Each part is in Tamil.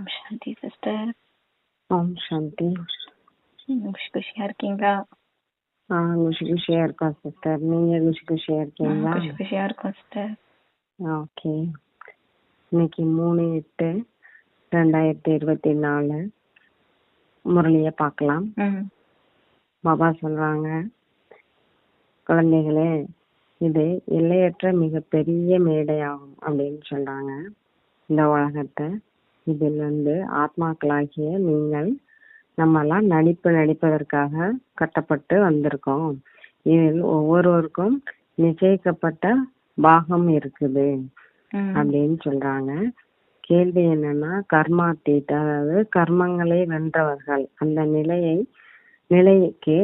ஓம் சாந்தி சிஸ்டர். ஓம் சாந்தி. குஷியா இருக்கீங்களா? குஷியா இருக்கோம் சிஸ்டர். நீங்க குஷியா இருக்கீங்களா? குஷியா இருக்கோம் சிஸ்டர். ஓகே. இன்னைக்கு 3/8/2024 முரளிய பார்க்கலாம். பாபா சொல்றாங்க, குழந்தைகளே, இது எல்லையற்ற மிகப்பெரிய மேடையாகும் அப்படின்னு சொல்றாங்க. இந்த உலகத்தை இதில் ஆத்மாக்களாகிய நீங்கள் நம்மெல்லாம் நடிப்பதற்காக கட்டப்பட்டு வந்திருக்கோம். இதில் ஒவ்வொருவருக்கும் நிச்சயிக்கப்பட்ட பாகம் இருக்குது அப்படின்னு சொல்றாங்க. கேள்வி என்னன்னா, கர்மாத்தீத், அதாவது கர்மங்களை வென்றவர்கள் அந்த நிலைக்கு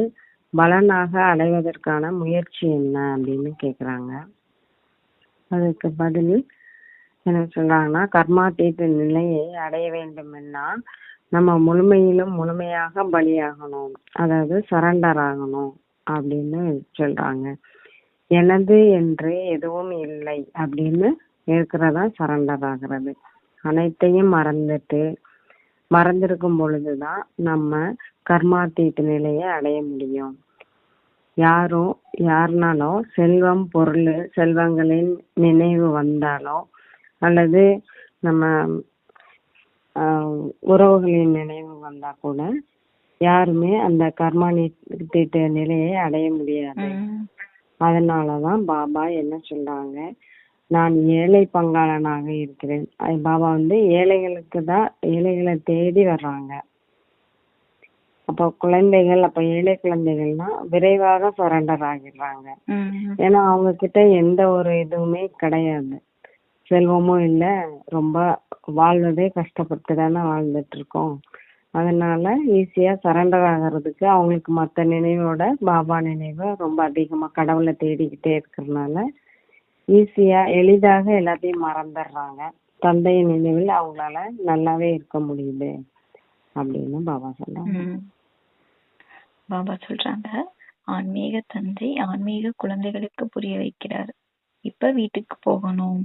பலனாக அடைவதற்கான முயற்சி என்ன அப்படின்னு கேக்குறாங்க. அதுக்கு பதில் என்ன சொல்றாங்கன்னா, கர்மாத்தீத்த நிலையை அடைய வேண்டும்னா நம்ம முழுமையாக பலியாகணும், அதாவது சரண்டர் ஆகணும் அப்படின்னு சொல்றாங்க. எனது என்று எதுவும் இல்லை அப்படின்னு இருக்கிறதா சரண்டர் ஆகிறது. அனைத்தையும் மறந்திருக்கும் பொழுதுதான் நம்ம கர்மாத்தீத்த நிலையை அடைய முடியும். யாருனாலோ செல்வம், பொருள், செல்வங்களின் நினைவு வந்தாலோ அல்லது நம்ம உறவுகளின் நினைவு வந்தா கூட யாருமே அந்த கர்மாத்தீத்த நிலையை அடைய முடியாது. அதனாலதான் பாபா என்ன சொல்றாங்க, நான் ஏழை பங்காளனாக இருக்கிறேன். பாபா ஏழைகளை தேடி வர்றாங்க. அப்ப ஏழை குழந்தைகள்னா விரைவாக சரண்டர் ஆகிடுறாங்க. ஏன்னா அவங்க கிட்ட எந்த ஒரு இதுவுமே கிடையாது, செல்வமும் இல்ல, ரொம்ப வாழ்வதே கஷ்டப்பட்டு தானே வாழ்ந்துட்டு இருக்கோம். அதனால ஈஸியா சரண்டர் ஆகிறதுக்கு அவங்களுக்கு மற்ற நினைவோட பாபா நினைவை ரொம்ப அதிகமா கடவுளை தேடிக்கிட்டே இருக்கிறதுனால எளிதாக எல்லாத்தையும் மறந்துடுறாங்க. தந்தையின் நினைவில் அவங்களால நல்லாவே இருக்க முடியுது அப்படின்னு பாபா சொல்றாங்க. ஆன்மீக தந்தை ஆன்மீக குழந்தைகளுக்கு புரிய வைக்கிறார். இப்ப வீட்டுக்கு போகணும்.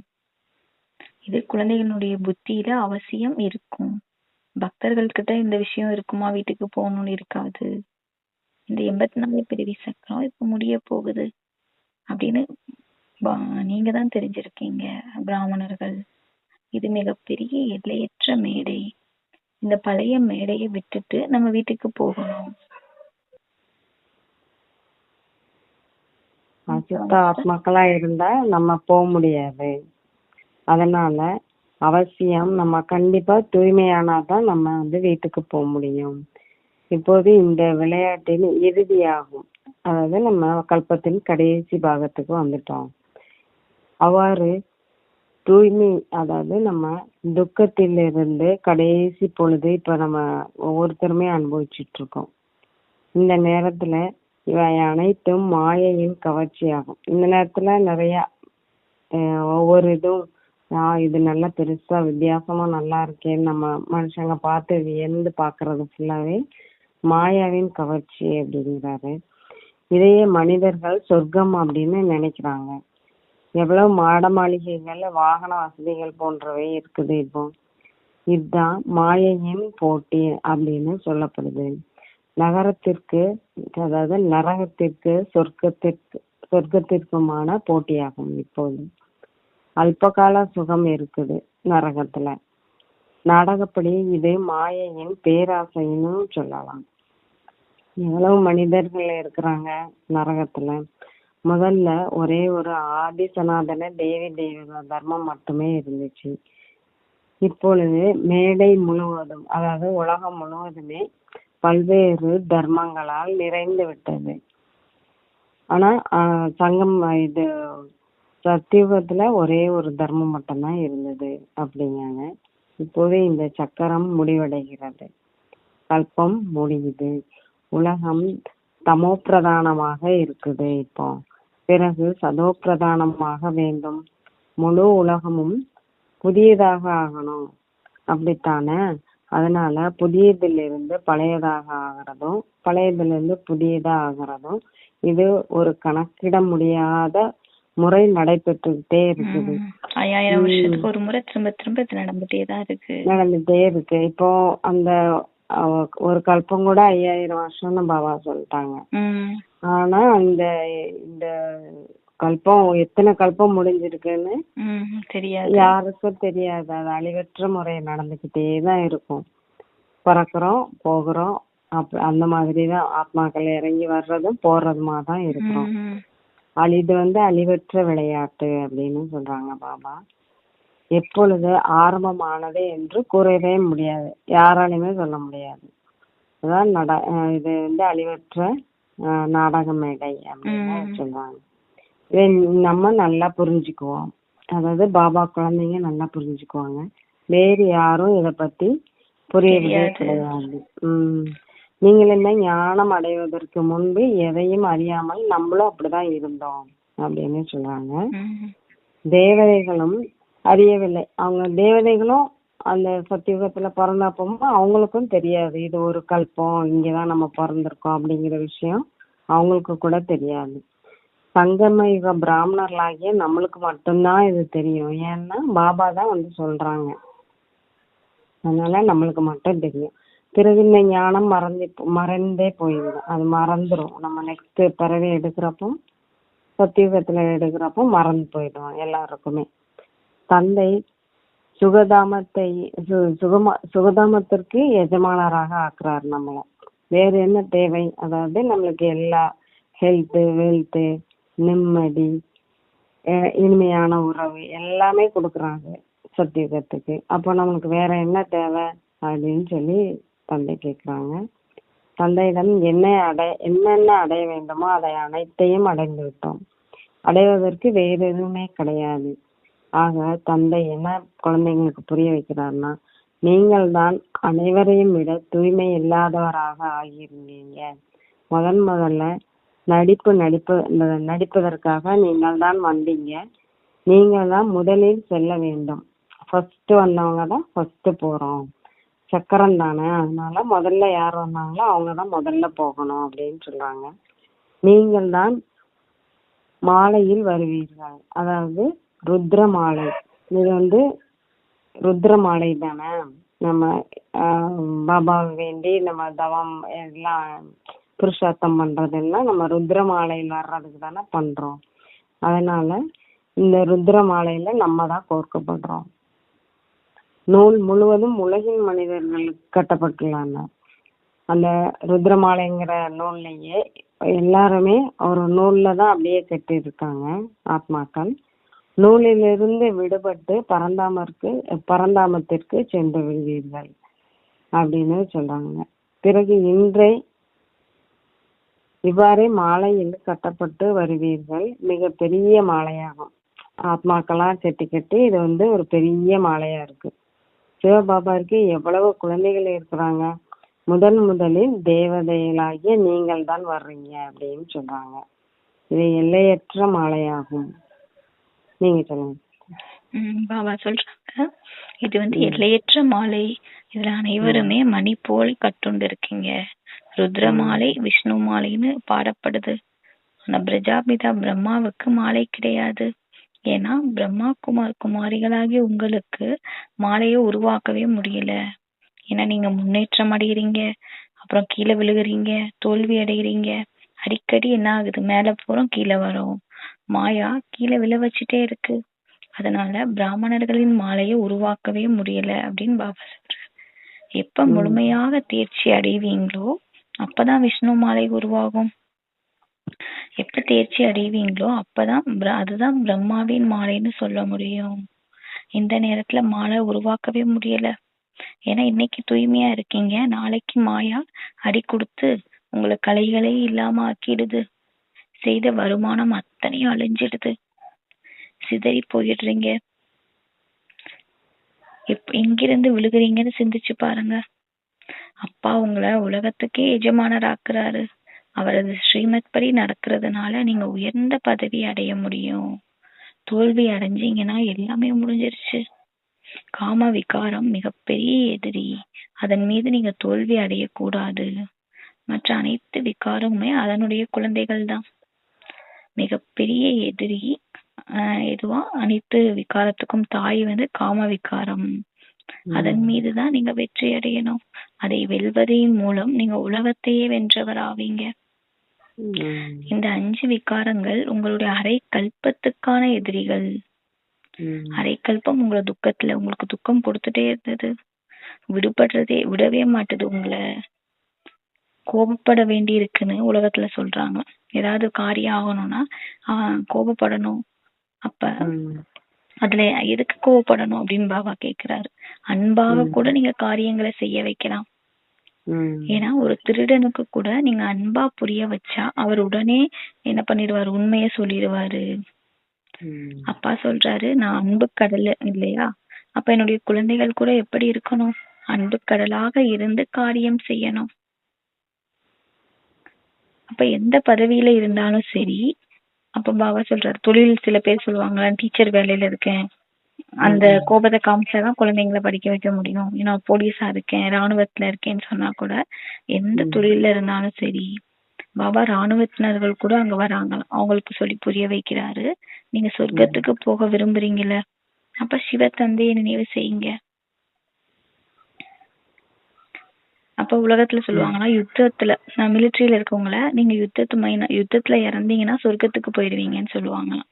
இது குழந்தைகளுடைய புத்தியில அவசியம் இருக்கும். பக்தர்கள் கிட்ட இந்த விஷயம் இருக்குமா, வீட்டுக்கு போகணும்னு இருக்காது. இந்த 84 பிறவி சக்கரம் இப்ப முடிய போகுது அப்படின்னு நீங்க தான் தெரிஞ்சிருக்கீங்க பிராமணர்கள். இது மிகப்பெரிய எல்லையற்ற மேடை. இந்த பழைய மேடையை விட்டுட்டு நம்ம வீட்டுக்கு போகணும். அசுத்த ஆத்மாக்களா இருந்தா நம்ம போக முடியாது. அதனால அவசியம் நம்ம கண்டிப்பா தூய்மையானாதான் நம்ம வீட்டுக்கு போக முடியும். இப்போது இந்த விளையாட்டின் இறுதியாகும், அதாவது நம்ம கல்பத்தின் கடைசி பாகத்துக்கு வந்துட்டோம். அவ்வாறு தூய்மை, அதாவது நம்ம துக்கத்திலிருந்து கடைசி பொழுது இப்ப நம்ம ஒவ்வொருத்தருமே அனுபவிச்சுட்டு இருக்கோம். இந்த நேரத்துல இவை அனைத்தும் மாயையின் கவர்ச்சியாகும். இந்த நேரத்துல நிறைய ஒவ்வொரு இதுவும் இது நல்லா பெருசா வித்தியாசமா நல்லா இருக்கேன்னு நம்ம மனுஷங்க பார்த்து வியந்து பாக்குறது ஃபுல்லாவே மாயாவின் கவர்ச்சி அப்படிங்கிறாரு. இதையே மனிதர்கள் சொர்க்கம் அப்படின்னு நினைக்கிறாங்க. எவ்வளவு மாட மாளிகைகள், வாகன வசதிகள் போன்றவை இருக்குது. இப்போ இதுதான் மாயையின் போட்டி அப்படின்னு சொல்லப்படுது. நகரத்திற்கு, அதாவது நரகத்திற்கு சொர்க்கத்திற்குமான போட்டியாகும். இப்போது அல்பகால சுகம் இருக்குது நரகத்துல. நாடகப்படி இது மாயையின் பேராசைன்னு சொல்லலாம். எவ்வளவு மனிதர்கள் இருக்கிறாங்க நரகத்துல. முதல்ல ஒரே ஒரு ஆதி சனாதன தேவதா தர்மம் மட்டுமே இருந்துச்சு. இப்பொழுது மேடை முழுவதும், அதாவது உலகம் முழுவதுமே பல்வேறு தர்மங்களால் நிறைந்து விட்டது. ஆனா இது சத்தியுகத்துல ஒரே ஒரு தர்மம் மட்டும்தான் இருந்தது அப்படிங்காங்க. இப்போது இந்த சக்கரம் முடிவடைகிறது, கல்பம் முடியுது, உலகம் தமோ பிரதானமாக இருக்குது. இப்போ பிறகு சதோ பிரதானமாக வேண்டும். முழு உலகமும் புதியதாக ஆகணும், அப்படித்தானே? அதனால புதியதிலிருந்து பழையதாக ஆகிறதும் பழையதிலிருந்து புதியதா ஆகிறதும் இது ஒரு கணக்கிட முடியாத முறை நடைபெற்றுக்கிட்டே இருக்குது. 5000 வருஷத்துக்கு ஒரு முறை திரும்ப திரும்ப இது நடந்துட்டே இருக்கு. இப்போ அந்த ஒரு கல்பம் கூட 5000 வருஷம்னு பாபா சொல்லிட்டாங்க. ஆனா இந்த கல்பம் எத்தனை கல்பம் முடிஞ்சிருக்குன்னு தெரியாது, யாருக்கும் தெரியாது. அது அழிவற்ற முறை நடந்துகிட்டே தான் இருக்கும். பிறக்கிறோம், போகிறோம், அந்த மாதிரிதான் ஆத்மாக்கள் இறங்கி வர்றதும் போறதுமா தான் இருக்கிறோம். இது அழிவற்ற விளையாட்டு அப்படின்னு சொல்றாங்க பாபா. எப்பொழுது ஆரம்பமானது என்று கூறவே முடியாது, யாராலையுமே சொல்ல முடியாது. அதான் இது அழிவற்ற நாடக மேடை அப்படின்னு சொல்றாங்க. இதை நம்ம நல்லா புரிஞ்சுக்குவோம். அதாவது பாபா குழந்தைங்க நல்லா புரிஞ்சுக்குவாங்க. வேறு யாரும் இத பத்தி புரியவே கிடையாது. நீங்கள் என்ன ஞானம் அடைவதற்கு முன்பு எதையும் அறியாமல் நம்மளும் அப்படிதான் இருந்தோம் அப்படின்னு சொல்றாங்க. தேவதைகளும் அறியவில்லை. அவங்க தேவதைகளும் அந்த சத்தியுகத்துல பிறந்தப்பவும் அவங்களுக்கும் தெரியாது இது ஒரு கல்பம், இங்கதான் நம்ம பிறந்திருக்கோம் அப்படிங்கிற விஷயம் அவங்களுக்கு கூட தெரியாது. சங்கம யுக பிராமணர்களாகிய நம்மளுக்கு மட்டும்தான் இது தெரியும். ஏன்னா பாபா தான் சொல்றாங்க, அதனால நம்மளுக்கு மட்டும் தெரியும். பிறகு இந்த ஞானம் மறந்தே போயிடும், அது மறந்துடும். நம்ம நெக்ஸ்ட் பிறவி எடுக்கிறப்போ சத்தியுகத்துல எடுக்கிறப்போ மறந்து போயிடும் எல்லாருக்குமே. தந்தை சுகதாமத்திற்கு எஜமானராக ஆக்குறாரு நம்மள. வேற என்ன தேவை? அதாவது நம்மளுக்கு எல்லா ஹெல்த், வெல்த், நிம்மதி, இனிமையான உறவு எல்லாமே கொடுக்குறாங்க சத்தியுகத்துக்கு. அப்போ நம்மளுக்கு வேற என்ன தேவை அப்படின்னு சொல்லி தந்தை கேட்குறாங்க. தந்தையிடம் என்னென்ன அடைய வேண்டுமோ அதை அனைத்தையும் அடைந்து விட்டோம். அடைவதற்கு வேற எதுவுமே கிடையாது. ஆக தந்தை என்ன குழந்தைங்களுக்கு புரிய வைக்கிறாருன்னா, நீங்கள் தான் அனைவரையும் விட தூய்மை இல்லாதவராக ஆகியிருந்தீங்க. முதல்ல நடிப்பதற்காக நீங்கள் தான் வந்தீங்க. நீங்கள் தான் முதலில் செல்ல வேண்டும். ஃபர்ஸ்ட் வந்தவங்க தான் ஃபர்ஸ்ட் போறோம். சக்கரம் தானே, அதனால முதல்ல யார் வந்தாங்களோ அவங்கதான் முதல்ல போகணும் அப்படின்னு சொல்றாங்க. நீங்கள் தான் மாலையில் வருவீர்கள். அதாவது ருத்ர மாலை. இது ருத்ர மாலை தானே. நம்ம பாபாவை வேண்டி நம்ம தவம் எல்லாம் புருஷார்த்தம் பண்றதெல்லாம் நம்ம ருத்ர மாலையில் வர்றதுக்கு தானே பண்றோம். அதனால இந்த ருத்ர மாலையில நம்ம தான் கோர்க்கப்படுறோம். நூல் முழுவதும் உலகின் மனிதர்களுக்கு கட்டப்பட்டுள்ளாங்க. அந்த ருத்ரமாலைங்கிற நூல்லையே எல்லாருமே ஒரு நூல்ல தான் அப்படியே கட்டி இருக்காங்க ஆத்மாக்கள். நூலிலிருந்து விடுபட்டு பரந்தாமத்திற்கு சென்று விடுவீர்கள் அப்படின்னு சொல்றாங்க. பிறகு இவ்வாறே மாலையில் கட்டப்பட்டு வருவீர்கள். மிக பெரிய மாலையாகும். ஆத்மாக்கெல்லாம் கட்டி இது ஒரு பெரிய மாலையா இருக்கு. சிவபாபாவுக்கு எவ்வளவு குழந்தைகள் இருக்கிறாங்க. முதலில் தேவதைகளாகிய நீங்கள் தான் வர்றீங்க அப்படின்னு சொல்றாங்க. இது எல்லையற்ற மாலையாகும். நீங்க சொல்லுங்க. பாபா சொல்றாங்க, இது எல்லையற்ற மாலை. இதுல அனைவருமே மணி போல் கட்டுண்டு இருக்கீங்க. ருத்ர மாலை, விஷ்ணு மாலைன்னு பாடப்படுது. ஆனா பிரஜாபிதா பிரம்மாவுக்கு மாலை கிடையாது. ஏன்னா பிரம்மா குமாரிகளாகி உங்களுக்கு மாலையை உருவாக்கவே முடியல. ஏன்னா நீங்க முன்னேற்றம் அடைகிறீங்க, அப்புறம் கீழே விழுகிறீங்க, தோல்வி அடைகிறீங்க. அடிக்கடி என்ன ஆகுது, மேல போறோம் கீழே வரோம். மாயா கீழே விழ வச்சுட்டே இருக்கு. அதனால பிராமணர்களின் மாலையை உருவாக்கவே முடியல அப்படின்னு பாபா சொல்றாரு. எப்ப முழுமையாக தேர்ச்சி அடைவீங்களோ அப்பதான் விஷ்ணு மாலை உருவாகும். எப்ப தேர்ச்சி அடைவீங்களோ அதுதான் பிரம்மாவின் மாலைன்னு சொல்ல முடியும். இந்த நேரத்துல மாலை உருவாக்கவே முடியல. ஏன்னா இன்னைக்கு தூய்மையா இருக்கீங்க, நாளைக்கு மாயா அடி கொடுத்து உங்களை கலைகளே இல்லாம ஆக்கிடுது. செய்த வருமானம் அத்தனையும் அழிஞ்சிடுது, சிதறி போயிடுறீங்க. எங்கிருந்து விழுகிறீங்கன்னு சிந்திச்சு பாருங்க. அப்பா உங்களை உலகத்துக்கே எஜமானர் ஆக்குறாரு. அவரது ஸ்ரீமத் படி நடக்கிறதுனால நீங்க உயர்ந்த பதவி அடைய முடியும். தோல்வி அடைஞ்சீங்கன்னா எல்லாமே முடிஞ்சிருச்சு. காம விகாரம் மிகப்பெரிய எதிரி. அதன் மீது நீங்க தோல்வி அடையக்கூடாது. மற்ற அனைத்து விகாரமுமே அதனுடைய குழந்தைகள் தான். மிகப்பெரிய எதிரி இதுவா அனைத்து விகாரத்துக்கும் தாய் வந்து காம விகாரம். அதன் மீதுதான் நீங்க வெற்றி அடையணும். அதை வெல்வதின் மூலம் நீங்க உலகத்தையே வென்றவர் ஆவீங்க. இந்த 5 விகாரங்கள் உங்களுடைய அரை கல்பத்துக்கான எதிரிகள். அரை கல்பம் உங்களை துக்கத்துல உங்களுக்கு துக்கம் கொடுத்துட்டே இருந்தது, விடவே மாட்டுது. உங்களை கோபப்பட வேண்டி இருக்குன்னு உலகத்துல சொல்றாங்க. ஏதாவது காரியம் ஆகணும்னா கோபப்படணும். அப்ப அதுல எதுக்கு கோவப்படணும் அப்படின்னு பாபா கேக்குறாரு. அன்பாக கூட நீங்க காரியங்களை செய்ய வைக்கலாம். ஏன்னா ஒரு திருடனுக்கு கூட நீங்க அன்பா புரிய வச்சா அவர் உடனே என்ன பண்ணிடுவாரு, உண்மைய சொல்லிடுவாரு. அப்பா சொல்றாரு, நான் அன்பு கடல் இல்லையா, அப்ப என்னுடைய குழந்தைகள் கூட எப்படி இருக்கணும், அன்பு கடலாக இருந்து காரியம் செய்யணும். அப்ப எந்த பதவியில இருந்தாலும் சரி, அப்ப பாபா சொல்றாரு, தொழில் சில பேர் சொல்லுவாங்க டீச்சர் வேலையில இருக்கேன், அந்த கோபத்தை காமிச்சாதான் குழந்தைங்களை படிக்க வைக்க முடியும், நான் போலீஸா இருக்கேன், ராணுவத்துல இருக்கேன்னு சொன்னா கூட, எந்த தொழில இருந்தாலும் சரி, பாபா ராணுவத்தினர்கள் கூட அங்க வராங்களாம், அவங்களுக்கு சொல்லி புரிய வைக்கிறாரு. நீங்க சொர்க்கத்துக்கு போக விரும்புறீங்கல்ல, அப்ப சிவ தந்தையை நினைவு செய்யுங்க. அப்ப உலகத்துல சொல்லுவாங்கன்னா, யுத்தத்துல மிலிட்டரியில இருக்கவங்கள நீங்க யுத்தத்துல இறந்தீங்கன்னா சொர்க்கத்துக்கு போயிடுவீங்கன்னு சொல்லுவாங்களாம்.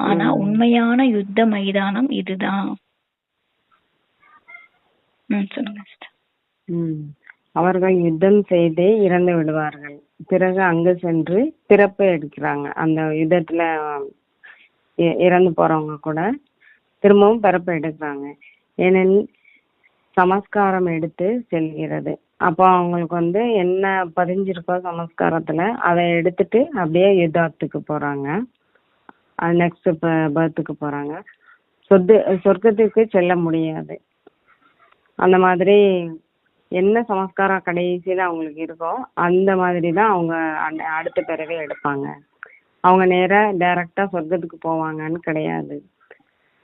ஆனா உண்மையான யுத்த மைதானம் இதுதான். சொல்லுங்க. அவர்கள் யுத்தம் செய்தே இறந்து விடுவார்கள். பிறகு அங்கு சென்று பிறப்பு எடுக்கிறாங்க. அந்த யுத்தத்துல இறந்து போறவங்க கூட திரும்பவும் பிறப்பு எடுக்கிறாங்க. ஏனெனில் சமஸ்காரம் எடுத்து செல்கிறது. அப்போ அவங்களுக்கு வந்து என்ன பதிஞ்சிருக்கோ சமஸ்காரத்துல அதை எடுத்துட்டு அப்படியே யுத்தத்துக்கு போறாங்க, நெக்ஸ்ட் பர்த்துக்கு போறாங்க. சொர்க்கத்துக்கு செல்ல முடியாது. அந்த மாதிரி என்ன சமஸ்காரம் கடைசியில அவங்களுக்கு இருக்கோ அந்த மாதிரி தான் அவங்க அடுத்த பிறவே எடுப்பாங்க. அவங்க டைரக்டா சொர்க்கத்துக்கு போவாங்கன்னு கிடையாது.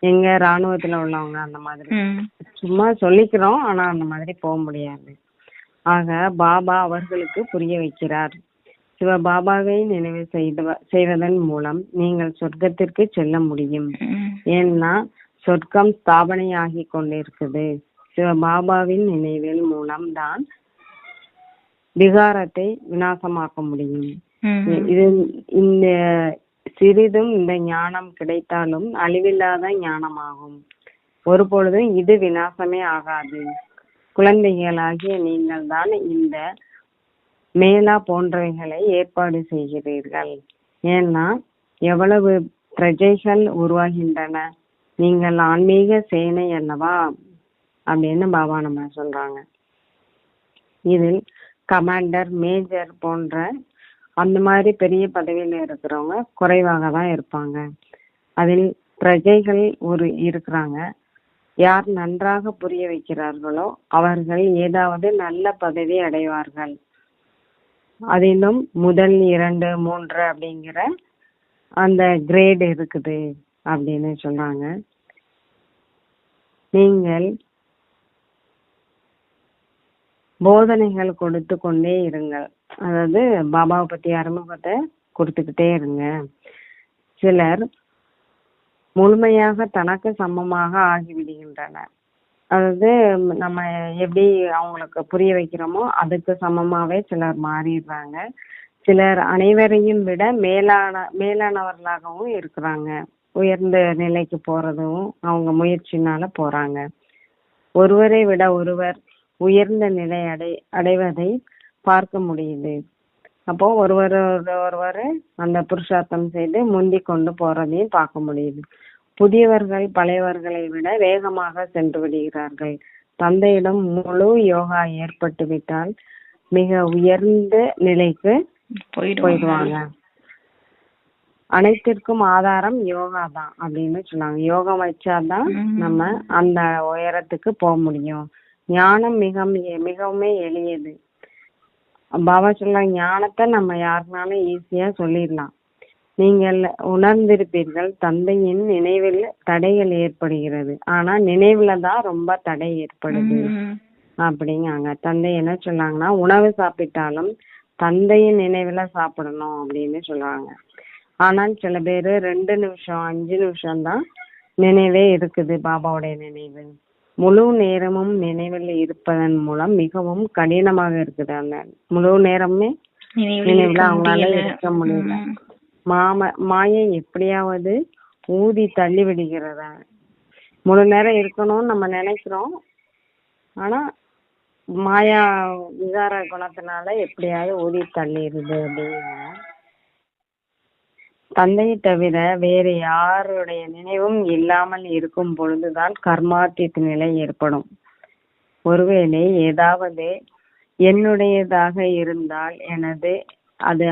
எங்க ராணுவத்துல உள்ளவங்க அந்த மாதிரி சும்மா சொல்லிக்கிறோம், ஆனா அந்த மாதிரி போக முடியாது. ஆக பாபா அவர்களுக்கு புரிய வைக்கிறார். சிவ பாபாவை நினைவு செய்வதன் மூலம் நீங்கள் சொர்க்கத்திற்கு செல்ல முடியும். ஏன்னா சொர்க்கம் ஸ்தாபனையாகி கொண்டிருக்குது. சிவ பாபாவின் நினைவின் மூலம் தான் விகாரத்தை விநாசமாக்க முடியும். இது இந்த சிறிதும் இந்த ஞானம் கிடைத்தாலும் அழிவில்லாத ஞானமாகும். ஒரு பொழுதும் இது விநாசமே ஆகாது. குழந்தைகளாகிய நீங்கள் தான் இந்த மேலா போன்றவைகளை ஏற்பாடு செய்கிறீர்கள். ஏன்னா எவ்வளவு பிரஜைகள் உருவாகின்றன, நீங்கள் ஆன்மீக சேனை அல்லவா அப்படின்னு பாபா நம்ம சொல்றாங்க. இதில் கமாண்டர், மேஜர் போன்ற அந்த மாதிரி பெரிய பதவியில இருக்கிறவங்க குறைவாக தான் இருப்பாங்க. அதில் பிரஜைகள் இருக்கிறாங்க. யார் நன்றாக புரிய வைக்கிறார்களோ அவர்கள் ஏதாவது நல்ல பதவி அடைவார்கள். அதிலும் முதல் 2, 3 அப்படிங்கிற அந்த கிரேட் இருக்குது அப்படின்னு சொல்றாங்க. நீங்கள் போதனைகள் கொடுத்து கொண்டே இருங்கள். அதாவது பாபாவை பத்தி அறிமுகத்தை கொடுத்துக்கிட்டே இருங்க. சிலர் முழுமையாக தனக்கு சமமாக ஆகிவிடுகின்றனர். அதாவது நம்ம எப்படி அவங்களுக்கு புரிய வைக்கிறோமோ அதுக்கு சமமாவே சிலர் மாறிடுறாங்க. சிலர் அனைவரையும் விட மேலானவர்களாகவும் இருக்கிறாங்க. உயர்ந்த நிலைக்கு போறதும் அவங்க முயற்சினால போறாங்க. ஒருவரை விட ஒருவர் உயர்ந்த நிலை அடைவதை பார்க்க முடியுது. அப்போ ஒருவர் அந்த புருஷார்த்தம் செய்து முந்தி கொண்டு போறதையும் பார்க்க முடியுது. புதியவர்கள் பழையவர்களை விட வேகமாக சென்று விடுகிறார்கள். தந்தையிடம் முழு யோகா ஏற்பட்டு விட்டால் மிக உயர்ந்த நிலைக்கு போயிடுவாங்க. அனைத்திற்கும் ஆதாரம் யோகா தான் அப்படின்னு சொன்னாங்க. யோகம் வச்சாதான் நம்ம அந்த உயரத்துக்கு போக முடியும். ஞானம் மிகவும் எளியது. பாபா சொல்ல ஞானத்தை நம்ம யாருனாலும் ஈஸியா சொல்லிடலாம். நீங்கள் உணர்ந்திருப்பீர்கள், தந்தையின் நினைவில் தடைகள் ஏற்படுகிறது, ஆனா நினைவுல தான் ரொம்ப தடை ஏற்படுது அப்படிங்காங்க. தந்தை என்ன சொன்னாங்கன்னா, உணவு சாப்பிட்டாலும் தந்தையின் நினைவுல சாப்பிடணும் அப்படின்னு சொல்றாங்க. ஆனால் சில பேரு 2 நிமிஷம் 5 நிமிஷம் தான் நினைவே இருக்குது பாபாவுடைய நினைவு. முழு நேரமும் நினைவில் இருப்பதன் மூலம் மிகவும் கடினமாக இருக்குது. அந்த முழு நேரமே நினைவுல அவங்களால இருக்க முடியல. மாயை எப்படியாவது ஊதி தள்ளி விடுகிறதா. முழு நேரம் இருக்கணும்னு நம்ம நினைக்கிறோம், ஆனா மாயா விகார குணத்தினால எப்படியாவது ஊதி தள்ளிடுது அப்படிங்கிற. தந்தையை தவிர வேறு யாருடைய நினைவும் இல்லாமல் இருக்கும் பொழுதுதான் கர்மாத்தீத் நிலை ஏற்படும். ஒருவேளை ஏதாவது என்னுடையதாக இருந்தால் எனது அது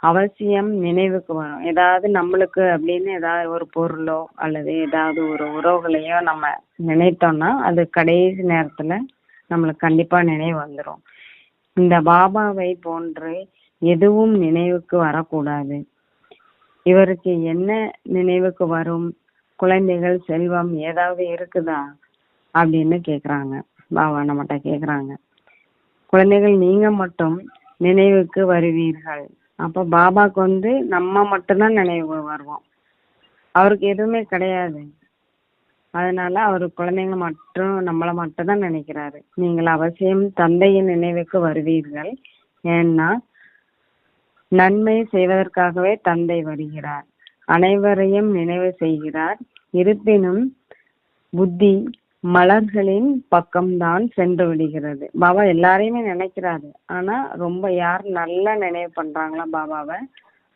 அவசியம் நினைவுக்கு வரும். ஏதாவது நம்மளுக்கு அப்படின்னு ஏதாவது ஒரு பொருளோ அல்லது ஏதாவது ஒரு உறவுகளையோ நம்ம நினைத்தோம்னா அது கடைசி நேரத்துல நம்மளுக்கு கண்டிப்பா நினைவு வந்துடும். இந்த பாபாவை போன்று எதுவும் நினைவுக்கு வரக்கூடாது. இவருக்கு என்ன நினைவுக்கு வரும்? குழந்தைகள், செல்வம் ஏதாவது இருக்குதா அப்படின்னு கேக்குறாங்க. பாபா நம்மகிட்ட கேக்குறாங்க. குழந்தைகள், நீங்க மட்டும் நினைவுக்கு வருவீர்கள். அப்ப பாபாக்கு நம்ம மட்டும்தான் நினைவு வருவோம். அவருக்கு எதுவுமே கிடையாது. அதனால அவரு குழந்தைங்க மட்டும் நம்மளை மட்டும் தான் நினைக்கிறாரு. நீங்கள் அவசியம் தந்தையின் நினைவுக்கு வருவீர்கள். ஏன்னா நன்மை செய்வதற்காகவே தந்தை வருகிறார். அனைவரையும் நினைவு செய்கிறார். இருப்பினும் புத்தி மலர்களின் பக்கம்தான் சென்று விடுகிறது. பாபா எல்லாரையுமே நினைக்கிறாரு. ஆனா ரொம்ப யார் நல்லா நினைவு பண்றாங்களா பாபாவை,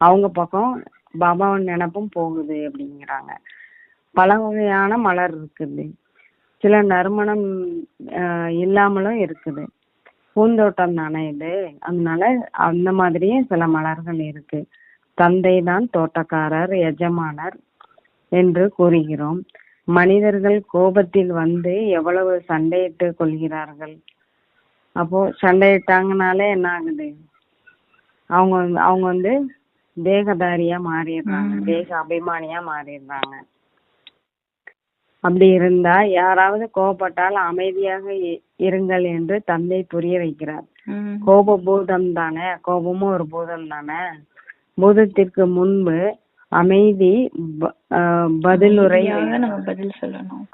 அவங்க பக்கம் பாபாவின் நினைப்பும் போகுது அப்படிங்கிறாங்க. பல வகையான மலர் இருக்குது. சில நறுமணம் இல்லாமலும் இருக்குது. பூந்தோட்டம் தானே இது, அதனால அந்த மாதிரியே சில மலர்கள் இருக்கு. தந்தை தான் தோட்டக்காரர், எஜமானர் என்று கூறுகிறோம். மனிதர்கள் கோபத்தில் எவ்வளவு சண்டையிட்டு கொள்கிறார்கள். அப்போ சண்டையிட்டாங்கனாலே என்ன ஆகுது? அவங்க தேகதாரியா மாறிடுறாங்க, தேக அபிமானியா மாறிடுறாங்க. அப்படி இருந்தா யாராவது கோபப்பட்டால் அமைதியாக இருங்கள் என்று தந்தை புரிய வைக்கிறார். கோப பூதம் தானே, கோபமும் ஒரு பூதம் தானே. பூதத்திற்கு முன்பு அமைதி பதிலுரை பதில் சொல்லணும்.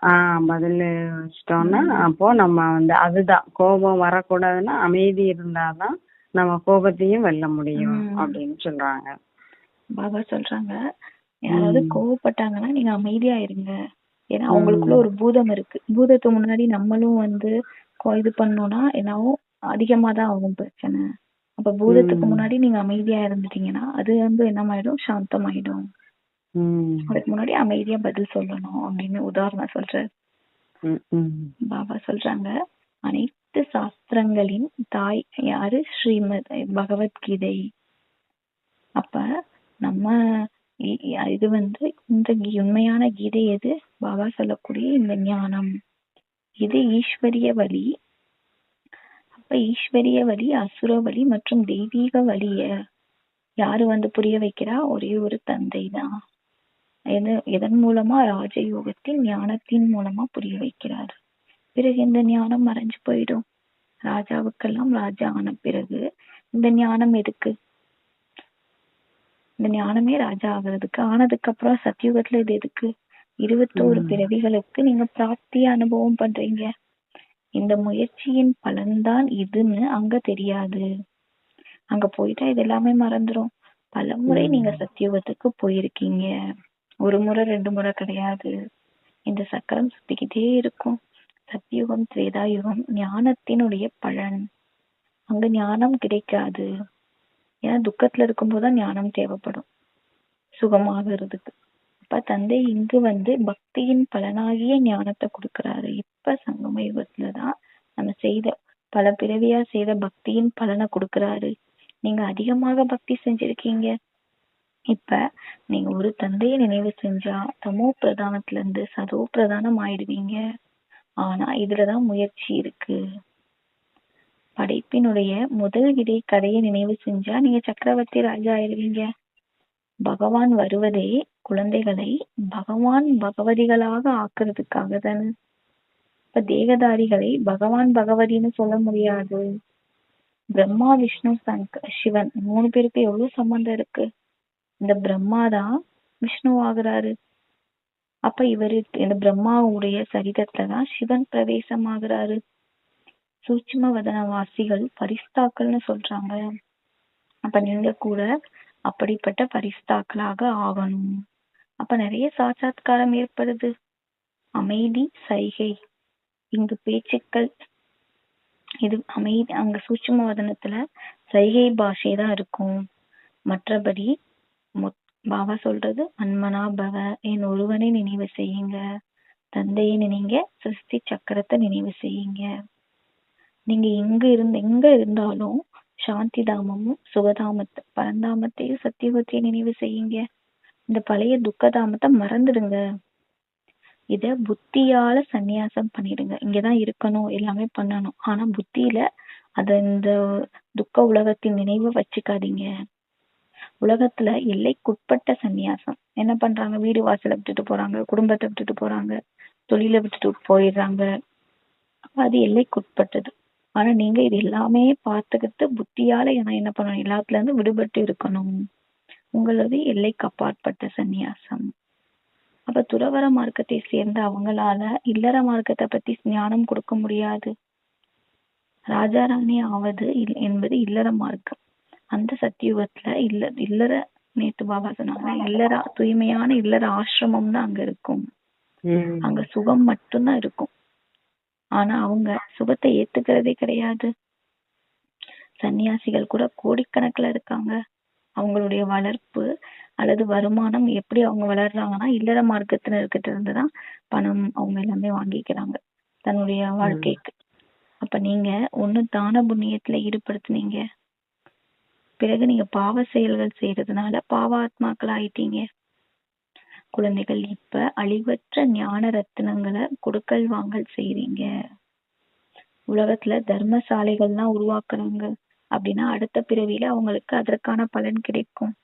பதில் வச்சிட்டோம்னா அப்போ நம்ம அதுதான் கோபம் வரக்கூடாதுன்னா அமைதி இருந்தாதான் நம்ம கோபத்தையும் வெல்ல முடியும் அப்படின்னு சொல்றாங்க. பாபா சொல்றாங்க, யாராவது கோவப்பட்டாங்கன்னா நீங்க அமைதியா இருங்க. ஏன்னா அவங்களுக்குள்ள ஒரு பூதம் இருக்கு. பூதத்துக்கு முன்னாடி நம்மளும் இது பண்ணோம்னா என்னவோ அதிகமா தான் ஆகும் பிரச்சனை. அப்ப பூதத்துக்கு முன்னாடி நீங்க அமைதியா இருந்துட்டீங்கன்னா அது என்னமாயிடும், சாந்தமாயிடும். அதுக்கு முன்னாடி அமைதியா பதில் சொல்லணும் அப்படின்னு உதாரணம் சொல்றாரு. பாபா சொல்றாங்க, அனைத்து சாஸ்திரங்களின் தாய் யாரு? ஸ்ரீமத் பகவத்கீதை. அப்ப நம்ம இது இந்த உண்மையான கீதை எது? பாபா சொல்லக்கூடிய இந்த ஞானம். இது ஈஸ்வரிய வழி. அப்ப ஈஸ்வரிய வழி, அசுர வழி மற்றும் தெய்வீக வழிய யாரு புரிய வைக்கிறா? ஒரே ஒரு தந்தை தான். எதன் மூலமா? ராஜயோகத்தின் ஞானத்தின் மூலமா புரிய வைக்கிறார். பிறகு இந்த ஞானம் மறைஞ்சு போயிடும். ராஜாவுக்கெல்லாம் ராஜா ஆன பிறகு இந்த ஞானம் எதுக்கு? இந்த ஞானமே ராஜா ஆகிறதுக்கு. ஆனதுக்கு அப்புறம் சத்தியுகத்துல இது எதுக்கு? 21 பிறவிகளுக்கு நீங்க பிராப்திய அனுபவம் பண்றீங்க. இந்த முயற்சியின் பலன்தான் இதுன்னு அங்க தெரியாது. அங்க போயிட்டா இது எல்லாமே மறந்துடும். பல முறை நீங்க சத்தியுகத்துக்கு போயிருக்கீங்க. ஒரு முறை 2 முறை கிடையாது. இந்த சக்கரம் சுத்திக்கிட்டே இருக்கும். சத்தியுகம், திரேதாயுகம் ஞானத்தினுடைய பலன். அங்க ஞானம் கிடைக்காது. ஏன்னா துக்கத்துல இருக்கும்போதுதான் ஞானம் தேவைப்படும் சுகமாகிறதுக்கு. அப்ப தந்தை இங்கு பக்தியின் பலனாகிய ஞானத்தை கொடுக்கிறாரு. இப்ப சங்கம யுகத்துலதான் நம்ம செய்த பல பிறவியா செய்த பக்தியின் பலனை கொடுக்கிறாரு. நீங்க அதிகமாக பக்தி செஞ்சிருக்கீங்க. இப்ப நீங்க ஒரு தந்தையை நினைவு செஞ்சா தமோ பிரதானத்துல இருந்து சதோ பிரதானம் ஆயிடுவீங்க. ஆனா இதுலதான் முயற்சி இருக்கு. படைப்பினுடைய முதல் இடை கதையை நினைவு செஞ்சா நீங்க சக்கரவர்த்தி ராஜா ஆயிடுவீங்க. பகவான் வருவதே குழந்தைகளை பகவான் பகவதிகளாக ஆக்குறதுக்காக தானே. இப்ப தேகதாரிகளை பகவான் பகவதின்னு சொல்ல முடியாது. பிரம்மா, விஷ்ணு, சிவன் 3 பேருக்கு எவ்வளவு சம்பந்தம் இருக்கு. இந்த பிரம்மாதான் விஷ்ணுவாகிறாரு. அப்ப இவருக்கு இந்த பிரம்மாவுடைய சரீரத்துலதான் சிவன் பிரவேசமாகிறாரு. சூட்சும வதனவாசிகள் பரிஸ்தாக்கள்னு சொல்றாங்க. அப்ப நீங்க கூட அப்படிப்பட்ட பரிஸ்தாக்களாக ஆகணும். அப்ப நிறைய சாட்சாத்காரம் ஏற்படுது. அமைதி, சைகை, இங்கு பேச்சுக்கள், இது அமைதி. அங்க சூட்சும வதனத்துல சைகை பாஷை தான் இருக்கும். மற்றபடி பாபா சொல்றது அன்மனா பவ, என் ஒருவனை நினைவு செய்யுங்க, தந்தையை நினைங்க, சிருஷ்டி சக்கரத்தை நினைவு செய்யுங்க. நீங்க எங்க இருந்தாலும் சாந்தி தாமமும் சுகதாமத்தை, பரந்தாமத்தையும் சத்தியவத்தையும் நினைவு செய்யுங்க. இந்த பழைய துக்கதாமத்தை மறந்துடுங்க. இத புத்தியால சந்நியாசம் பண்ணிடுங்க. இங்கதான் இருக்கணும், எல்லாமே பண்ணணும். ஆனா புத்தியில இந்த துக்க உலகத்தின் நினைவை வச்சுக்காதீங்க. உலகத்துல எல்லைக்குட்பட்ட சந்நியாசம். என்ன பண்றாங்க? வீடு வாசலை விட்டுட்டு போறாங்க, குடும்பத்தை விட்டுட்டு போறாங்க, தொழிலை விட்டுட்டு போயிடுறாங்க. அது எல்லைக்குட்பட்டது. ஆனா நீங்க இது எல்லாமே பார்த்துக்கிட்டு புத்தியால என்ன பண்ணணும்? எல்லாத்துல இருந்து விடுபட்டு இருக்கணும். உங்களது எல்லைக்கு அப்பாற்பட்ட சந்நியாசம். அப்ப துறவர மார்க்கத்தை சேர்ந்த அவங்களால இல்லற மார்க்கத்தை பத்தி ஞானம் கொடுக்க முடியாது. ராஜாராணி ஆவது என்பது இல்லற மார்க்கம். அந்த சத்தியுகத்துல இல்லற, நேத்து பாபா சொன்னாங்க, தூய்மையான இல்லற ஆசிரமம் தான் அங்க இருக்கும். அங்க சுகம் மட்டும்தான் இருக்கும். ஆனா அவங்க சுகத்தை ஏத்துக்கிறதே கிடையாது. சன்னியாசிகள் கூட கோடிக்கணக்குல இருக்காங்க. அவங்களுடைய வளர்ப்பு அல்லது வருமானம் எப்படி அவங்க வளர்றாங்கன்னா, இல்லற மார்க்கத்தினர்கிட்ட இருந்துதான் பணம் அவங்க எல்லாமே வாங்கிக்கிறாங்க தன்னுடைய வாழ்க்கைக்கு. அப்ப நீங்க ஒண்ணு தான புண்ணியத்துல ஈடுபடுத்துனீங்க, பிறகு நீங்க பாவ செயல்கள் செய்யறதுனால பாவாத்மாக்கள் ஆயிட்டீங்க. குழந்தைகள் இப்ப அழிவற்ற ஞான ரத்தினங்களை கொடுக்கல் வாங்கல் செய்றீங்க. உலகத்துல தர்மசாலைகள்லாம் உருவாக்குறாங்க அப்படின்னா அடுத்த பிறவியில அவங்களுக்கு அதற்கான பலன் கிடைக்கும்.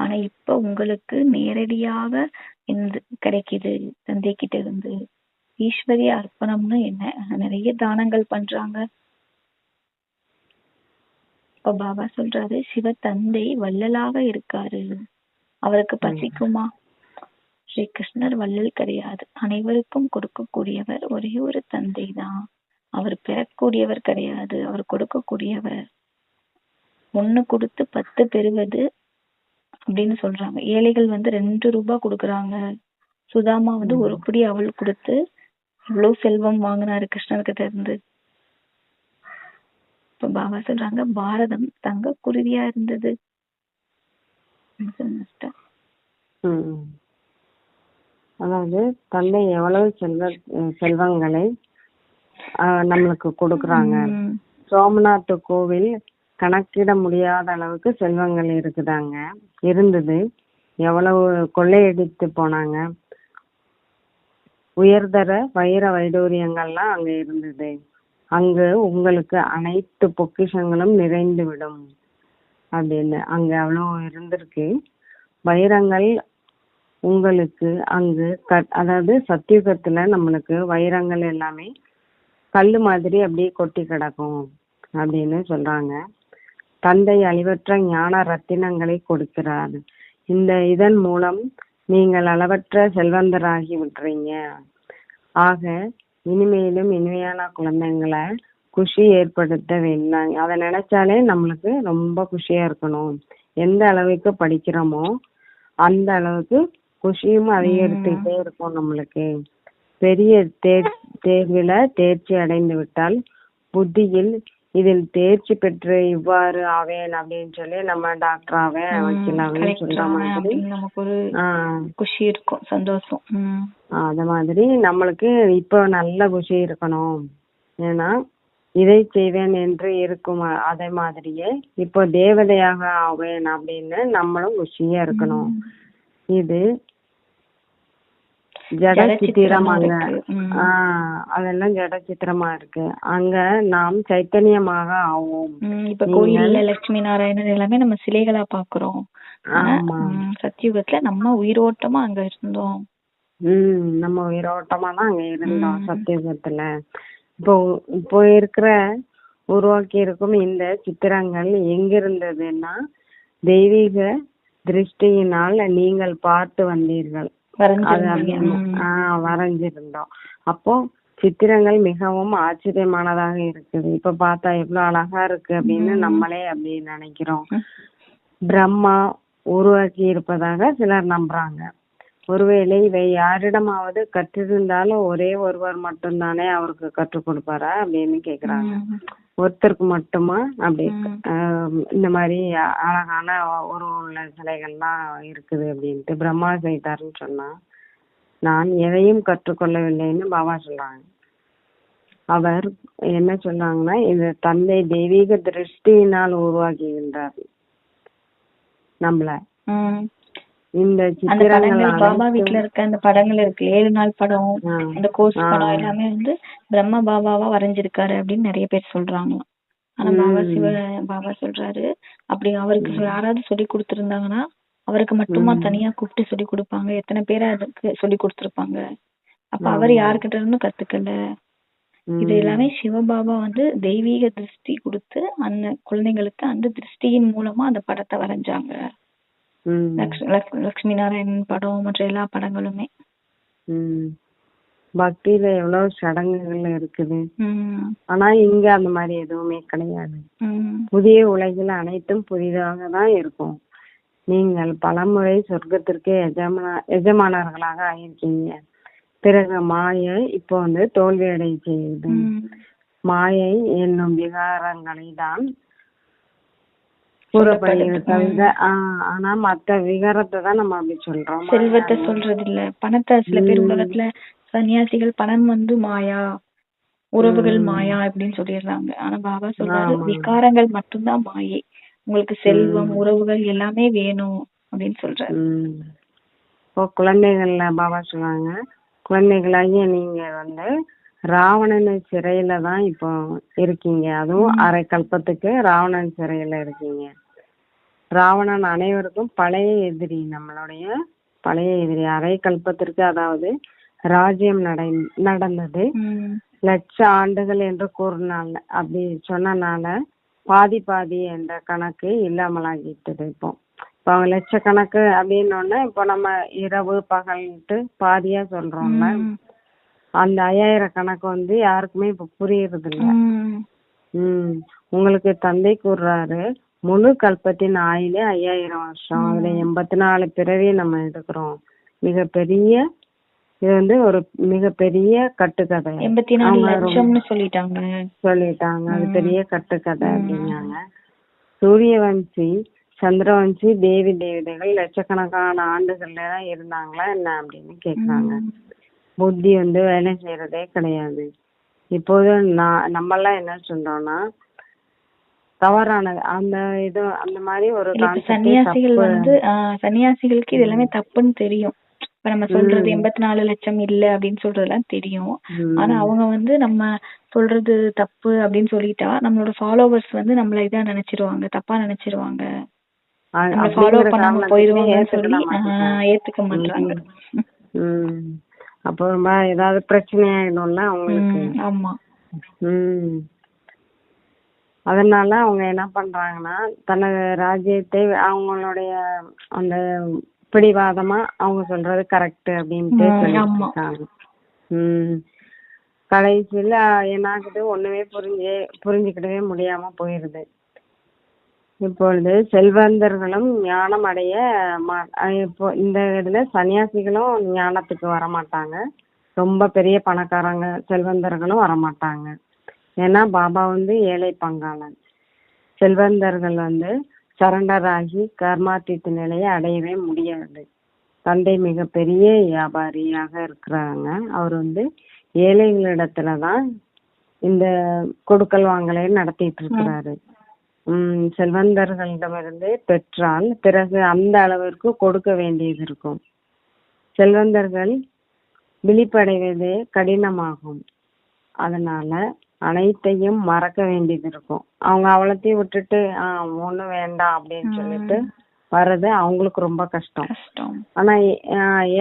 ஆனா இப்ப உங்களுக்கு நேரடியாக கிடைக்குது தந்தை கிட்ட இருந்து. ஈஸ்வரிய அர்ப்பணம்னு என்ன, நிறைய தானங்கள் பண்றாங்க. இப்ப பாபா சொல்றாரு, சிவ தந்தை வள்ளலாக இருக்காரு, அவருக்கு பசிக்குமா? ஸ்ரீ கிருஷ்ணர் வள்ளல் கிடையாது, அனைவருக்கும் கொடுக்கக்கூடியவர். ஒரே ஒரு தந்தை தான். அவர் பெறக்கூடியவர் கிடையாது, அவர் கொடுக்கக்கூடியவர். 1 கொடுத்து 10 பெறுவது அப்படின்னு சொல்றாங்க. ஏழைகள் 2 ரூபாய் கொடுக்குறாங்க. சுதாமா 1 புடி அவள் கொடுத்து இவ்வளவு செல்வம் வாங்கினாரு கிருஷ்ணர்கிட்ட இருந்து. இப்ப பாபா சொல்றாங்க, பாரதம் தங்க குருவியா இருந்தது. அதாவது தந்தை எவ்வளவு செல்வங்களை நம்மளுக்கு கொடுக்கறாங்க. சோமநாத் கோவில் கணக்கிட முடியாத அளவுக்கு செல்வங்கள் இருந்தது. எவ்வளவு கொள்ளையடித்து போனாங்க. உயர்தர வைர வைடூரியங்கள்லாம் அங்க இருந்தது. அங்கு உங்களுக்கு அனைத்து பொக்கிஷங்களும் நிறைந்து விடும் அப்படின்னு அங்க அவ்வளவு இருந்திருக்கு. வைரங்கள் உங்களுக்கு அங்கு அதாவது சத்தியுகத்துல நம்மளுக்கு வைரங்கள் எல்லாமே கல்லு மாதிரி அப்படியே கொட்டி கிடக்கும் அப்படின்னு சொல்றாங்க. தந்தை அழிவற்ற ஞான ரத்தினங்களை கொடுக்கிறார். இதன் மூலம் நீங்கள் அளவற்ற செல்வந்தராகி விட்டுறீங்க. ஆக இனிமேலும் இனிமையான குழந்தைங்களை குஷி ஏற்படுத்த வேண்டாம். அதை நினைச்சாலே நம்மளுக்கு ரொம்ப குஷியா இருக்கணும். எந்த அளவுக்கு படிக்கிறோமோ அந்த அளவுக்கு குஷியும் அதிகரித்துக்கிட்டே இருக்கும். நம்மளுக்கு பெரிய தேர்வுல தேர்ச்சி அடைந்து விட்டால் புத்தியில் இதில் தேர்ச்சி பெற்று இவ்வாறு ஆவேன் அப்படின்னு சொல்லி நம்ம டாக்டர் ஆவேன், வக்கீல் ஆவேன் சொல்ற மாதிரி நமக்கு ஒரு குஷி இருக்கும், சந்தோஷம். அத மாதிரி நம்மளுக்கு இப்ப நல்ல குஷி இருக்கணும். ஏன்னா இதை செய்வேன் என்று இருக்கும். அதே மாதிரியே இப்போ தேவதையாக ஆவேன் அப்படின்னு நம்மளும் குஷியா இருக்கணும். இது ஜட சித்திரமாங்க. அதெல்லாம் ஜட சித்திரமா இருக்கு. அங்க நாம் சைத்தன்யமாக ஆவோம். இப்ப கோயில்ல லட்சுமி நாராயணன் எல்லாமே நம்ம சிலைகளா பாக்குறோம். சத்தியுகத்துல நம்ம உயிரோட்டமா அங்க இருந்தோம். நம்ம உயிரோட்டமா தான் அங்க இருந்தோம் சத்தியுகத்துல. இப்போ இருக்கிற உருவாக்கி இருக்கும் இந்த சித்திரங்கள் எங்க இருந்ததுன்னா தெய்வீக திருஷ்டியினால் நீங்கள் பார்த்து வந்தீர்கள். அது அப்படின்னு வரைஞ்சிருந்தோம். அப்போ சித்திரங்கள் மிகவும் ஆச்சரியமானதாக இருக்குது. இப்ப பார்த்தா எவ்வளவு அழகா இருக்கு அப்படின்னு நம்மளே அப்படி நினைக்கிறோம். பிரம்மா உருவாக்கி இருப்பதாக சிலர் நம்புறாங்க. ஒருவேளை இவை யாரிடமாவது கற்றிருந்தாலும் ஒரே ஒருவர் மட்டும்தானே அவருக்கு கற்றுக் கொடுப்பாரா அப்படின்னு கேக்குறாங்க. ஒருத்தருக்கு மட்டுமா அப்படி இந்த மாதிரி அழகான உருவ சிலைகள்லாம் இருக்குது அப்படின்ட்டு பிரம்மா செய்தாருன்னு சொன்னா, நான் எதையும் கற்றுக்கொள்ளவில்லைன்னு பாபா சொல்றாங்க. அவர் என்ன சொல்றாங்கன்னா, இந்த தந்தை தெய்வீக திருஷ்டியினால் உருவாக்குகின்றார் நம்மள. இந்த சித்திரங்கள் பாபா வீட்டுல இருக்க அந்த படங்கள் இருக்கு, 7 நாள் படம், அந்த கோர்ஸ் படம் எல்லாமே வந்து பிரம்ம பாபாவா வரைஞ்சிருக்காரு அப்படின்னு நிறைய பேர் சொல்றாங்க. ஆனா பாபா சொல்றாரு, அப்படி அவருக்கு யாராவது சொல்லி கொடுத்திருந்தாங்கன்னா அவருக்கு மட்டுமா தனியா கூப்பிட்டு சொல்லி கொடுப்பாங்க, எத்தனை பேரை அதுக்கு சொல்லி கொடுத்திருப்பாங்க. அப்ப அவர் யாருக்கிட்ட இருந்து கத்துக்கல. இது எல்லாமே சிவபாபா வந்து தெய்வீக திருஷ்டி கொடுத்து அந்த குழந்தைங்களுக்கு அந்த திருஷ்டியின் மூலமா அந்த படத்தை வரைஞ்சாங்க. லட்சுமி நாராயணன் படம் மற்ற எல்லா படங்களுமே. பக்தியில எவ்வளவு சடங்குகள் இருக்குது. ஆனா இங்க அந்த மாதிரி எதுவுமே கிடையாது. புதிய உலகில் அனைத்தும் புதிதாக தான் இருக்கும். நீங்கள் பலமுறை சொர்க்கத்திற்கு எஜமானர்களாக ஆயிருக்கீங்க. பிறகு மாயை இப்போ வந்து தோல்வி அடைய செய்யுது. மாயை என்னும் விகாரங்களை தான் கூறப்படுகிறது தவிர ஆனா மத்த விகாரத்தை தான் நம்ம அப்படி சொல்றோம். செல்வத்தை சொல்றது இல்ல, பணத்தை. சில பேர் உலகத்துல சன்னியாசிகள் பணம் வந்து மாயா, உறவுகள் மாயா அப்படின்னு சொல்லிடுறாங்க. ஆனா பாபா சொல்றாரு விகாரங்கள் மட்டும்தான் மாயை, உங்களுக்கு செல்வம் உறவுகள் எல்லாமே வேணும் அப்படின்னு சொல்றாரு. இப்போ குழந்தைகள்ல பாபா சொல்றாங்க, குழந்தைகளாகிய நீங்க வந்து ராவணன் சிறையில தான் இப்போ இருக்கீங்க. அதுவும் அரை கல்பத்துக்கு ராவணன் சிறையில இருக்கீங்க. ராவணன் அனைவருக்கும் பழைய எதிரி, நம்மளுடைய பழைய எதிரி. அரை கல்பத்திற்கு அதாவது ராஜ்யம் நடந்தது 1,00,000 ஆண்டுகள் என்று கூறினால, அப்படி சொன்னனால பாதி பாதி என்ற கணக்கு இல்லாமலாகிட்டது. இப்போ அவங்க லட்சக்கணக்கு அப்படின்னு இப்போ நம்ம இரவு பகல்ட்டு பாதியா சொல்றோம்ல, அந்த 5000 கணக்கு வந்து யாருக்குமே இப்ப புரியறது இல்ல. உங்களுக்கு தந்தை கூறுறாரு, முழு கல்பத்தின் ஆயுளே 5000 வருஷம். அதுல 84 பிறவி நம்ம எடுக்கிறோம். மிகப்பெரிய இது வந்து ஒரு மிகப்பெரிய கட்டுக்கதை. 84 லட்சம்னு சொல்லிட்டாங்க. அது பெரிய கட்டுக்கதை அப்படின்னாங்க. சூரியவன்சி சந்திரவன்சி தேவி தேவதைகள் லட்சக்கணக்கான ஆண்டுகள்ல தான் இருந்தாங்களா என்ன அப்படின்னு கேக்குறாங்க. புத்தி வந்து வேலை செய்யறதே கிடையாது. இப்போது நம்மெல்லாம் என்ன சொல்றோம்னா தவறானது அந்த இது அந்த மாதிரி ஒரு சன்னியாசிகள் வந்து சன்னியாசிகளுக்கு இது எல்லாமே தப்புன்னு தெரியும். இப்ப நம்ம சொல்றது 84 லட்சம் இல்ல அப்படின்னு சொல்றதெல்லாம் தெரியும். ஆனா அவங்க வந்து நம்ம சொல்றது தப்பு அப்படின்னு சொல்லிட்டா நம்மளோட ஃபாலோவர்ஸ் வந்து நம்மள இதா நினைச்சிருவாங்க, தப்பா நினைச்சிருவாங்க, நம்ம ஃபாலோ பண்ணாம போயிருவாங்கன்னு சொல்லி ஏத்துக்க மாட்டாங்க. அப்போ ரொம்ப ஏதாவது பிரச்சனை ஆயிடும்ல அவங்களுக்கு. ஆமா. அதனால அவங்க என்ன பண்றாங்கன்னா தனது ராஜ்யத்தை அவங்களுடைய அந்த பிடிவாதமா அவங்க சொல்றது கரெக்ட் அப்படின்ட்டு சொல்லிருக்காங்க. கடைசியில என்னாகுது, ஒண்ணுமே புரிஞ்சுக்கிடவே முடியாம போயிருது. இப்பொழுது செல்வந்தர்களும் ஞானம் அடைய இப்போ இந்த இதுல சன்னியாசிகளும் ஞானத்துக்கு வரமாட்டாங்க, ரொம்ப பெரிய பணக்காரங்க செல்வந்தர்களும் வரமாட்டாங்க. ஏன்னா பாபா வந்து ஏழை பங்காளன். செல்வந்தர்கள் வந்து சரண்டர் ஆகி கர்மாத்தீத்த நிலையை அடையவே முடியாது. தந்தை மிக பெரிய வியாபாரியாக இருக்கிறாங்க. அவர் வந்து ஏழைகளிடத்துலதான் இந்த கொடுக்கல் வாங்கலை நடத்திட்டு இருக்கிறாரு. செல்வந்தர்களிடமிருந்து பெற்றால் பிறகு அந்த அளவிற்கு கொடுக்க வேண்டியது இருக்கும். செல்வந்தர்கள் விழிப்படைவதே கடினமாகும். அதனால அனைத்தையும் மறக்க வேண்டியது இருக்கும். அவங்க அவ்வளத்தையும் விட்டுட்டு ஒண்ணும் வேண்டாம் அப்படின்னு சொல்லிட்டு வர்றது அவங்களுக்கு ரொம்ப கஷ்டம். ஆனா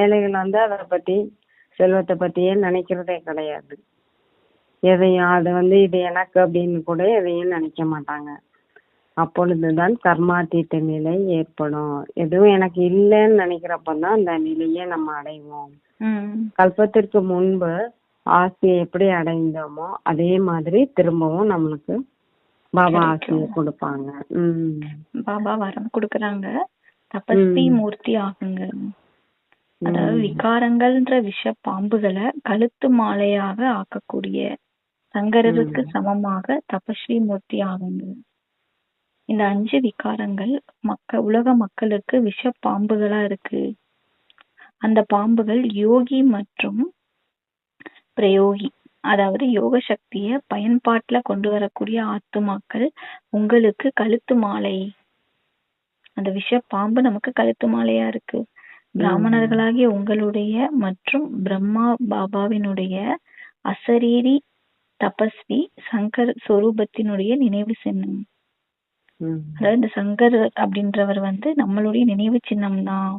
ஏழைகள் வந்து அதை பத்தி செல்வத்தை பத்தியே நினைக்கிறதே கிடையாது. எதையும் அது வந்து இது எனக்கு அப்படின்னு கூட எதையும் நினைக்க மாட்டாங்க. அப்பொழுதுதான் கர்மாத்தீத்த நிலை ஏற்படும். எதுவும் எனக்கு இல்லைன்னு நினைக்கிறப்பதான் அந்த நிலையை நம்ம அடைவோம். கல்பத்திற்கு முன்பு ஆசையை எப்படி அடைந்தோமோ அதே மாதிரி திரும்பவும் நம்மளுக்கு பாபா ஆசையை கொடுப்பாங்க. பாபா வரம் கொடுக்கறாங்க, தபஸ்வி மூர்த்தி ஆகுங்க. அதாவது விகாரங்கள்ன்ற விஷ பாம்புகளை கழுத்து மாலையாக ஆக்கக்கூடிய சங்கரருக்கு சமமாக தபஸ்வி மூர்த்தி ஆகுங்க. இந்த 5 விகாரங்கள் உலக மக்களுக்கு விஷ பாம்புகளா இருக்கு. அந்த பாம்புகள் யோகி மற்றும் பிரயோகி, அதாவது யோக சக்திய பயன்பாட்டுல கொண்டு வரக்கூடிய ஆத்துமாக்கள் உங்களுக்கு கழுத்து மாலை. அந்த விஷ பாம்பு நமக்கு கழுத்து மாலையா இருக்கு. பிராமணர்களாகிய உங்களுடைய மற்றும் பிரம்மா பாபாவினுடைய அசரீரி தபஸ்வி சங்கர் சொரூபத்தினுடைய நினைவு சின்னம். அதாவது இந்த சங்கர் அப்படின்றவர் நம்மளுடைய நினைவு சின்னம் தான்.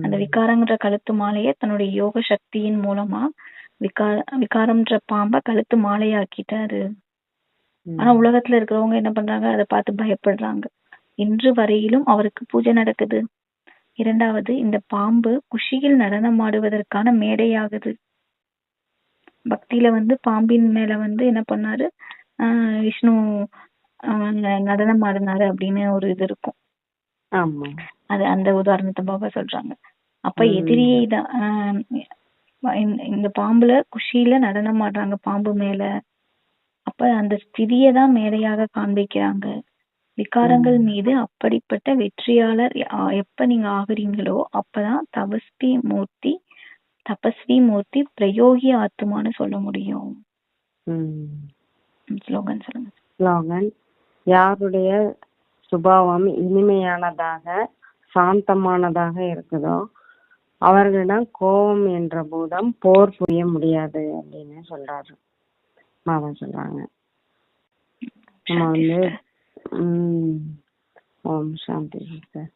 அந்த விகாரங்கிற கழுத்து மாலைய தன்னுடைய யோக சக்தியின் மூலமா விகாரம்ன்ற பாம்ப கழுத்து மாலையாக்கிட்டாரு. ஆனா உலகத்துல இருக்கிறவங்க என்ன பண்றாங்க, அதை பார்த்து பயப்படுறாங்க. இன்று வரையிலும் அவருக்கு பூஜை நடக்குது. இரண்டாவது, இந்த பாம்பு குஷியில் நடனம் ஆடுவதற்கான மேடையாகுது. பக்தியில பாம்பின் மேல என்ன பண்ணாரு, விஷ்ணு நடனம் ஆடினாரு அப்படின்னு ஒரு இது இருக்கும். அது அந்த உதாரணத்தை பாபா சொல்றாங்க. அப்ப எதிரியை தான் இந்த பாம்புல குஷியில நடனம் ஆடுறாங்க பாம்பு மேல. அப்ப அந்த ஸ்திதியை தான் மேடையாக காண்பிக்கிறாங்க. விகாரங்கள் மீது அப்படிப்பட்ட வெற்றியாளர் எப்ப நீங்க ஆகுறீங்களோ அப்பதான் தபஸ்வி மூர்த்தி பிரயோகி ஆத்மான்னு சொல்ல முடியும். ஸ்லோகன் சொல்லுங்க. ஸ்லோகன்: யாருடைய சுபாவம் இனிமையானதாக சாந்தமானதாக இருக்குதோ அவர்களிடம் கோபம் என்ற பூதம் போர் புரிய முடியாது அப்படின்னு சொல்றாரு மாதா சொல்றாங்க. நம்ம ஓம் சாந்தி சார்.